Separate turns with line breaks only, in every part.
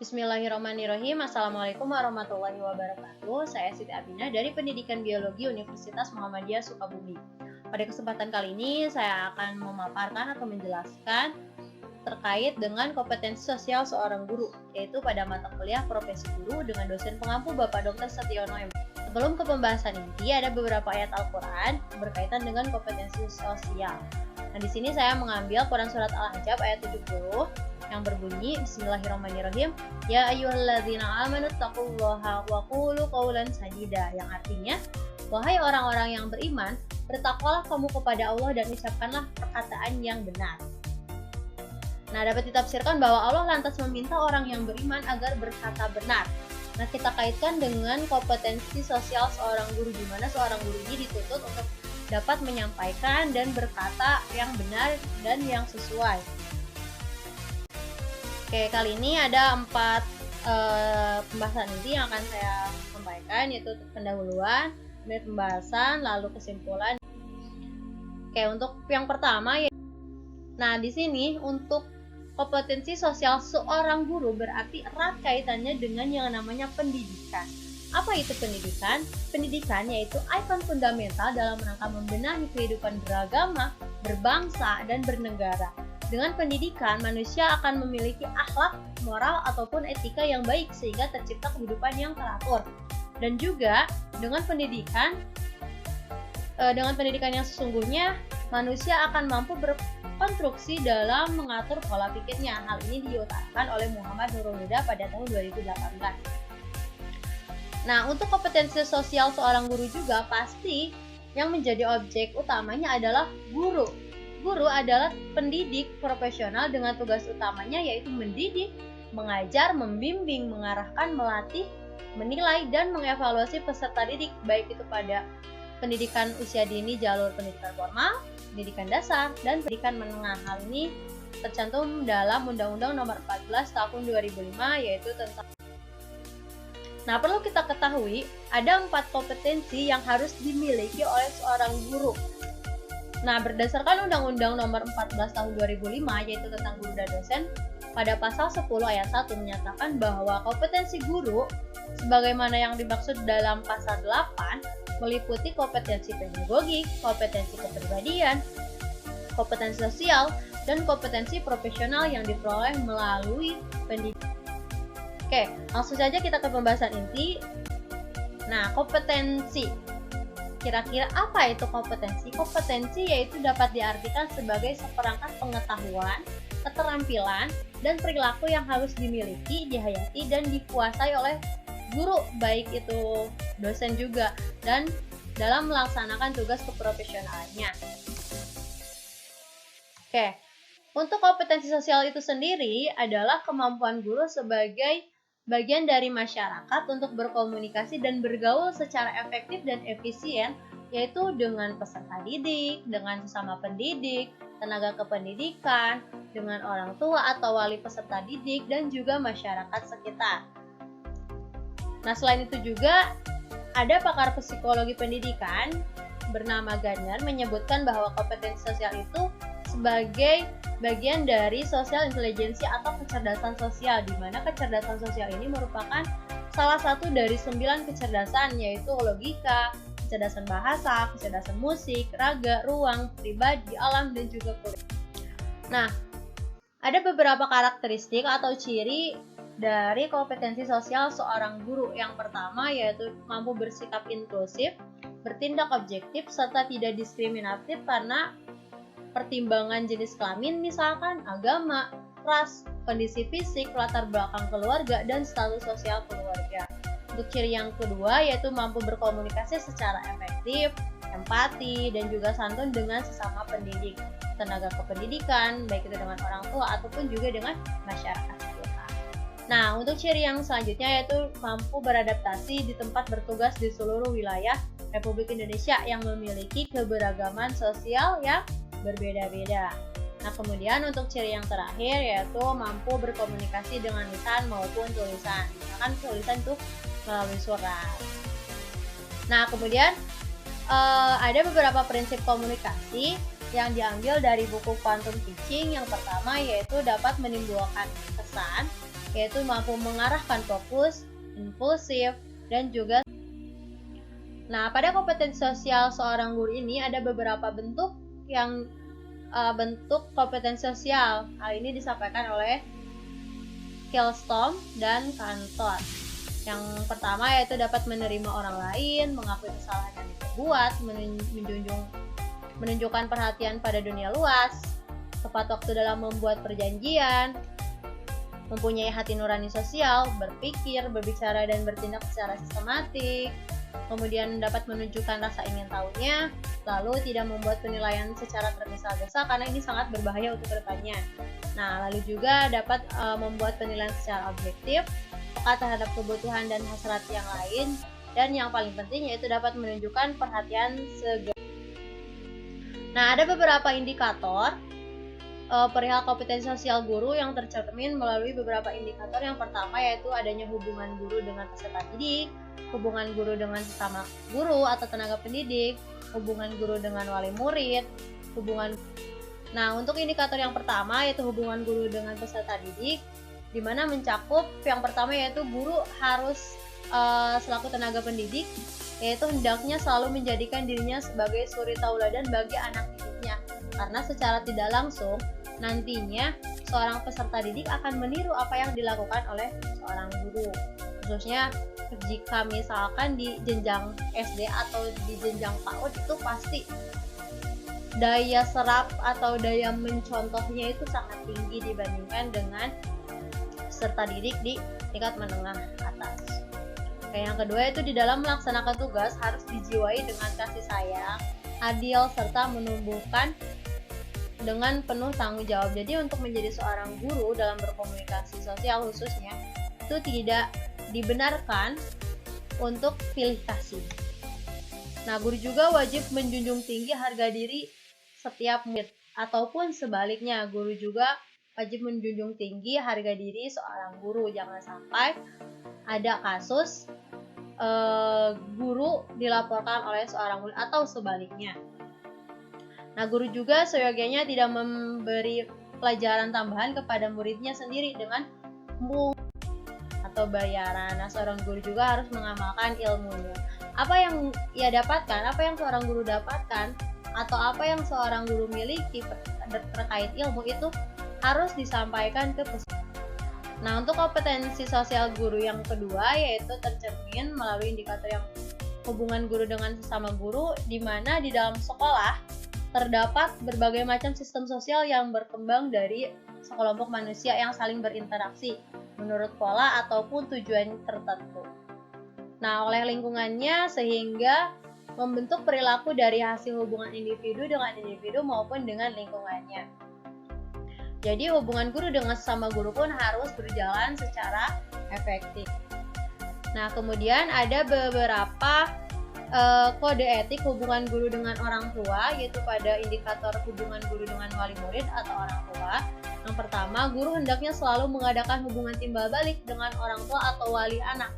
Bismillahirrahmanirrahim. Assalamualaikum warahmatullahi wabarakatuh. Saya Siti Abinah dari Pendidikan Biologi Universitas Muhammadiyah Sukabumi. Pada kesempatan kali ini saya akan memaparkan atau menjelaskan terkait dengan kompetensi sosial seorang guru, yaitu pada mata kuliah Profesi Guru dengan dosen pengampu Bapak Dr. Setiono M. Sebelum ke pembahasan inti, ada beberapa ayat Al-Quran berkaitan dengan kompetensi sosial. Nah, di sini saya mengambil Quran Surat Al-Ahzab ayat 70 yang berbunyi Bismillahirrahmanirrahim, Ya ayyuhalladzina amanu taqullaha wa qulu qawlan sadida, yang artinya, wahai orang-orang yang beriman, bertakwalah kamu kepada Allah dan ucapkanlah perkataan yang benar. Nah, dapat ditafsirkan bahwa Allah lantas meminta orang yang beriman agar berkata benar. Nah, kita kaitkan dengan kompetensi sosial seorang guru, di mana seorang guru ini dituntut untuk dapat menyampaikan dan berkata yang benar dan yang sesuai. Oke, kali ini ada 4 pembahasan inti yang akan saya sampaikan, yaitu pendahuluan, pembahasan, lalu kesimpulan. Oke, untuk yang pertama, nah di sini untuk kompetensi sosial seorang guru berarti erat kaitannya dengan yang namanya pendidikan. Apa itu pendidikan? Pendidikan yaitu ikon fundamental dalam rangka membenahi kehidupan beragama, berbangsa, dan bernegara. Dengan pendidikan, manusia akan memiliki akhlak, moral, ataupun etika yang baik sehingga tercipta kehidupan yang teratur. Dan juga dengan pendidikan yang sesungguhnya, manusia akan mampu berkonstruksi dalam mengatur pola pikirnya. Hal ini diutarakan oleh Muhammad Nurul Huda pada tahun 2018. Nah, untuk kompetensi sosial seorang guru juga pasti yang menjadi objek utamanya adalah guru. Guru adalah pendidik profesional dengan tugas utamanya yaitu mendidik, mengajar, membimbing, mengarahkan, melatih, menilai, dan mengevaluasi peserta didik, baik itu pada pendidikan usia dini jalur pendidikan formal, pendidikan dasar, dan pendidikan menengah. Hal ini tercantum dalam Undang-Undang Nomor 14 Tahun 2005, yaitu tentang. Nah, perlu kita ketahui, ada 4 kompetensi yang harus dimiliki oleh seorang guru. Nah, berdasarkan Undang-Undang Nomor 14 Tahun 2005, yaitu tentang guru dan dosen, pada pasal 10 ayat 1 menyatakan bahwa kompetensi guru, sebagaimana yang dimaksud dalam pasal 8, meliputi kompetensi pedagogik, kompetensi kepribadian, kompetensi sosial, dan kompetensi profesional yang diperoleh melalui pendidikan. Oke, langsung saja kita ke pembahasan inti. Nah, kompetensi. Kira-kira apa itu kompetensi? Kompetensi yaitu dapat diartikan sebagai seperangkat pengetahuan, keterampilan, dan perilaku yang harus dimiliki, dihayati, dan dikuasai oleh guru, baik itu dosen juga, dan dalam melaksanakan tugas keprofesionalannya. Oke, untuk kompetensi sosial itu sendiri adalah kemampuan guru sebagai bagian dari masyarakat untuk berkomunikasi dan bergaul secara efektif dan efisien, yaitu dengan peserta didik, dengan sesama pendidik, tenaga kependidikan, dengan orang tua atau wali peserta didik, dan juga masyarakat sekitar. Nah, selain itu juga ada pakar psikologi pendidikan bernama Gardner menyebutkan bahwa kompetensi sosial itu sebagai bagian dari social intelligence atau kecerdasan sosial, di mana kecerdasan sosial ini merupakan salah satu dari 9 kecerdasan, yaitu logika, kecerdasan bahasa, kecerdasan musik, raga, ruang, pribadi, alam, dan juga politik. Nah, ada beberapa karakteristik atau ciri dari kompetensi sosial seorang guru. Yang pertama yaitu mampu bersikap inklusif, bertindak objektif, serta tidak diskriminatif karena pertimbangan jenis kelamin, misalkan agama, ras, kondisi fisik, latar belakang keluarga, dan status sosial keluarga. Untuk ciri yang kedua yaitu mampu berkomunikasi secara efektif, empati, dan juga santun dengan sesama pendidik, tenaga kependidikan, baik itu dengan orang tua ataupun juga dengan masyarakat sekitar. Nah, untuk ciri yang selanjutnya yaitu mampu beradaptasi di tempat bertugas di seluruh wilayah Republik Indonesia yang memiliki keberagaman sosial yang berbeda-beda. Nah, kemudian untuk ciri yang terakhir yaitu mampu berkomunikasi dengan lisan maupun tulisan. Misalkan tulisan itu melalui surat. Nah, kemudian ada beberapa prinsip komunikasi yang diambil dari buku Quantum Teaching. Yang pertama yaitu dapat menimbulkan kesan, yaitu mampu mengarahkan fokus, impulsif, dan juga. Nah, pada kompetensi sosial seorang guru ini ada beberapa bentuk bentuk kompetensi sosial. Hal ini disampaikan oleh Killstone dan Cantor. Yang pertama yaitu dapat menerima orang lain, mengakui kesalahan yang diperbuat, menunjukkan perhatian pada dunia luas, tepat waktu dalam membuat perjanjian, mempunyai hati nurani sosial, berpikir, berbicara, dan bertindak secara sistematik, kemudian dapat menunjukkan rasa ingin tahunya, lalu tidak membuat penilaian secara tergesa-gesa karena ini sangat berbahaya untuk kedepannya. Nah, lalu juga dapat membuat penilaian secara objektif, peka terhadap kebutuhan dan hasrat yang lain, dan yang paling penting yaitu dapat menunjukkan perhatian segera. Nah, ada beberapa indikator perihal kompetensi sosial guru yang tercermin melalui beberapa indikator. Yang pertama yaitu adanya hubungan guru dengan peserta didik, hubungan guru dengan sesama guru atau tenaga pendidik, hubungan guru dengan wali murid, Nah, untuk indikator yang pertama yaitu hubungan guru dengan peserta didik, di mana mencakup yang pertama yaitu guru harus selaku tenaga pendidik, yaitu hendaknya selalu menjadikan dirinya sebagai suri tauladan bagi anak didiknya, karena secara tidak langsung nantinya seorang peserta didik akan meniru apa yang dilakukan oleh seorang guru, khususnya jika misalkan di jenjang SD atau di jenjang PAUD itu pasti daya serap atau daya mencontohnya itu sangat tinggi dibandingkan dengan peserta didik di tingkat menengah atas. Yang kedua itu di dalam melaksanakan tugas harus dijiwai dengan kasih sayang, adil, serta menumbuhkan dengan penuh tanggung jawab. Jadi untuk menjadi seorang guru dalam berkomunikasi sosial khususnya itu tidak dibenarkan untuk pilih kasih. Nah, guru juga wajib menjunjung tinggi harga diri setiap murid, ataupun sebaliknya, guru juga wajib menjunjung tinggi harga diri seorang guru. Jangan sampai ada kasus guru dilaporkan oleh seorang murid atau sebaliknya. Nah, guru juga seyogianya tidak memberi pelajaran tambahan kepada muridnya sendiri dengan atau bayaran. Nah, seorang guru juga harus mengamalkan ilmunya. Apa yang ia dapatkan, apa yang seorang guru dapatkan, atau apa yang seorang guru miliki terkait ilmu itu harus disampaikan ke peserta. Nah, untuk kompetensi sosial guru yang kedua yaitu tercermin melalui indikator yang hubungan guru dengan sesama guru, di mana di dalam sekolah terdapat berbagai macam sistem sosial yang berkembang dari sekelompok manusia yang saling berinteraksi menurut pola ataupun tujuan tertentu. Nah, oleh lingkungannya sehingga membentuk perilaku dari hasil hubungan individu dengan individu maupun dengan lingkungannya. Jadi hubungan guru dengan sesama guru pun harus berjalan secara efektif. Nah, kemudian ada beberapa kode etik hubungan guru dengan orang tua, yaitu pada indikator hubungan guru dengan wali murid atau orang tua. Yang pertama, guru hendaknya selalu mengadakan hubungan timbal balik dengan orang tua atau wali anak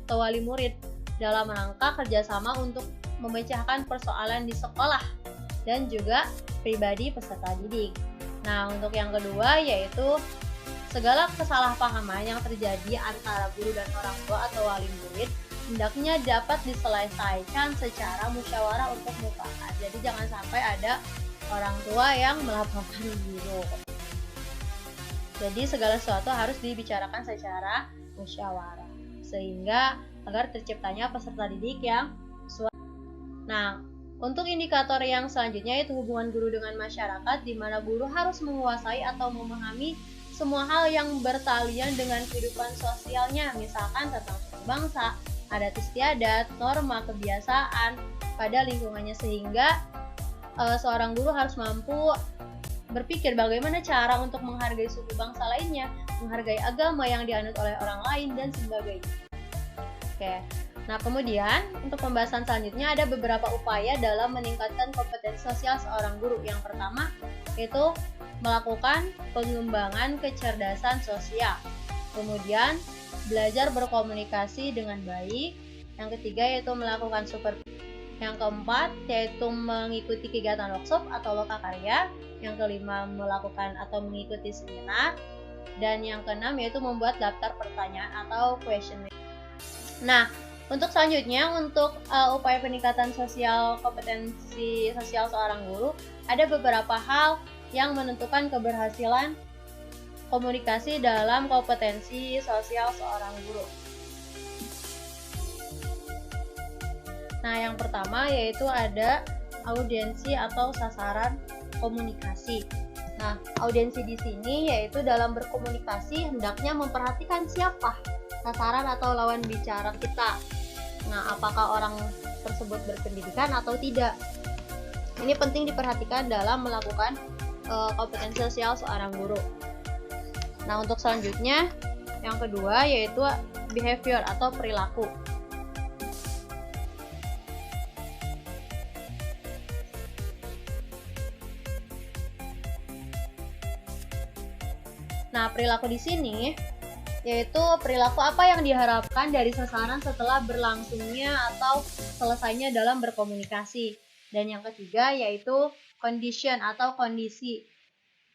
atau wali murid dalam rangka kerjasama untuk memecahkan persoalan di sekolah dan juga pribadi peserta didik. Nah, untuk yang kedua yaitu segala kesalahpahaman yang terjadi antara guru dan orang tua atau wali murid hendaknya dapat diselesaikan secara musyawarah untuk mufakat. Jadi jangan sampai ada orang tua yang melaporkan guru. Jadi segala sesuatu harus dibicarakan secara musyawarah sehingga agar terciptanya peserta didik yang Nah, untuk indikator yang selanjutnya yaitu hubungan guru dengan masyarakat, di mana guru harus menguasai atau memahami semua hal yang bertalian dengan kehidupan sosialnya, misalkan tentang suku bangsa, adat istiadat, norma, kebiasaan pada lingkungannya, sehingga seorang guru harus mampu berpikir bagaimana cara untuk menghargai suku bangsa lainnya, menghargai agama yang dianut oleh orang lain, dan sebagainya. Oke. Nah, kemudian untuk pembahasan selanjutnya ada beberapa upaya dalam meningkatkan kompetensi sosial seorang guru. Yang pertama yaitu melakukan pengembangan kecerdasan sosial. Kemudian belajar berkomunikasi dengan baik. Yang ketiga yaitu melakukan supervisi. Yang keempat yaitu mengikuti kegiatan workshop atau lokakarya. Yang kelima melakukan atau mengikuti seminar. Dan yang keenam yaitu membuat daftar pertanyaan atau questionnaire. Nah, untuk selanjutnya, untuk upaya peningkatan kompetensi sosial seorang guru, ada beberapa hal yang menentukan keberhasilan komunikasi dalam kompetensi sosial seorang guru. Nah, yang pertama yaitu ada audiensi atau sasaran komunikasi. Nah, audiensi di sini yaitu dalam berkomunikasi hendaknya memperhatikan siapa sasaran atau lawan bicara kita. Nah, apakah orang tersebut berpendidikan atau tidak? Ini penting diperhatikan dalam melakukan kompetensi sosial seorang guru. Nah, untuk selanjutnya yang kedua yaitu behavior atau perilaku. Nah, perilaku di sini yaitu perilaku apa yang diharapkan dari sasaran setelah berlangsungnya atau selesainya dalam berkomunikasi. Dan yang ketiga yaitu condition atau kondisi,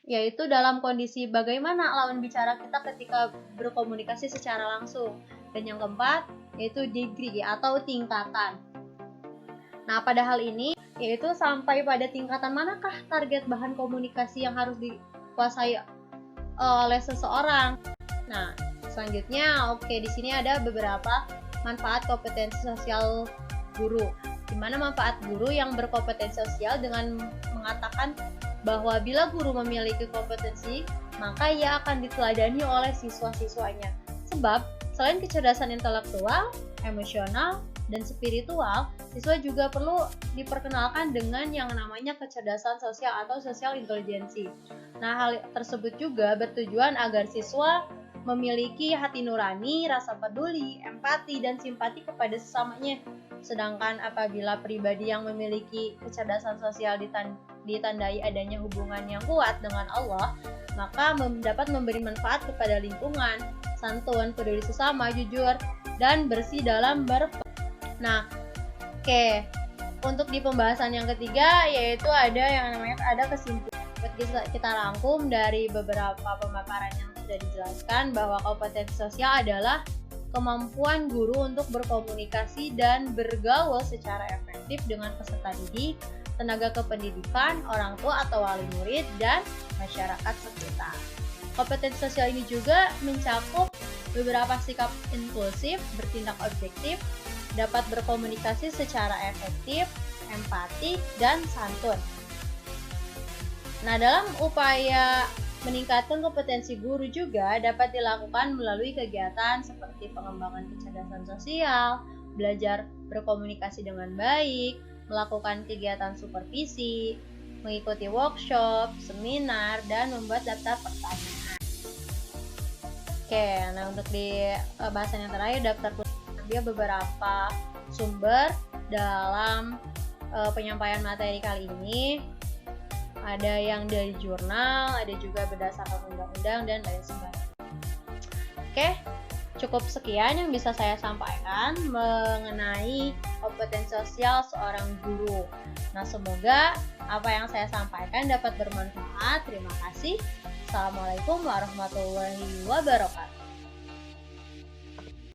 yaitu dalam kondisi bagaimana lawan bicara kita ketika berkomunikasi secara langsung. Dan yang keempat yaitu degree atau tingkatan. Nah, pada hal ini yaitu sampai pada tingkatan manakah target bahan komunikasi yang harus dikuasai oleh seseorang. Nah, selanjutnya di sini ada beberapa manfaat kompetensi sosial guru. Di mana manfaat guru yang berkompetensi sosial dengan mengatakan bahwa bila guru memiliki kompetensi, maka ia akan diteladani oleh siswa-siswanya. Sebab selain kecerdasan intelektual, emosional, dan spiritual, siswa juga perlu diperkenalkan dengan yang namanya kecerdasan sosial atau social intelligence. Nah, hal tersebut juga bertujuan agar siswa memiliki hati nurani, rasa peduli, empati, dan simpati kepada sesamanya. Sedangkan apabila pribadi yang memiliki kecerdasan sosial ditandai adanya hubungan yang kuat dengan Allah, maka dapat memberi manfaat kepada lingkungan, santun, peduli sesama, jujur, dan bersih dalam Nah, untuk di pembahasan yang ketiga yaitu ada kesimpulan. Kita rangkum dari beberapa pemaparan yang sudah dijelaskan bahwa kompetensi sosial adalah kemampuan guru untuk berkomunikasi dan bergaul secara efektif dengan peserta didik, tenaga kependidikan, orang tua atau wali murid, dan masyarakat sekitar. Kompetensi sosial ini juga mencakup beberapa sikap inklusif, bertindak objektif, dapat berkomunikasi secara efektif, empatik, dan santun. Nah, dalam upaya meningkatkan kompetensi guru juga dapat dilakukan melalui kegiatan seperti pengembangan kecerdasan sosial, belajar berkomunikasi dengan baik, melakukan kegiatan supervisi, mengikuti workshop, seminar, dan membuat daftar pertanyaan. Nah untuk di bahasan yang terakhir, daftar dia beberapa sumber dalam penyampaian materi kali ini. Ada yang dari jurnal, ada juga berdasarkan undang-undang, dan lain sebagainya. Cukup sekian yang bisa saya sampaikan mengenai kompetensi sosial seorang guru. Nah, semoga apa yang saya sampaikan dapat bermanfaat. Terima kasih. Assalamualaikum warahmatullahi wabarakatuh.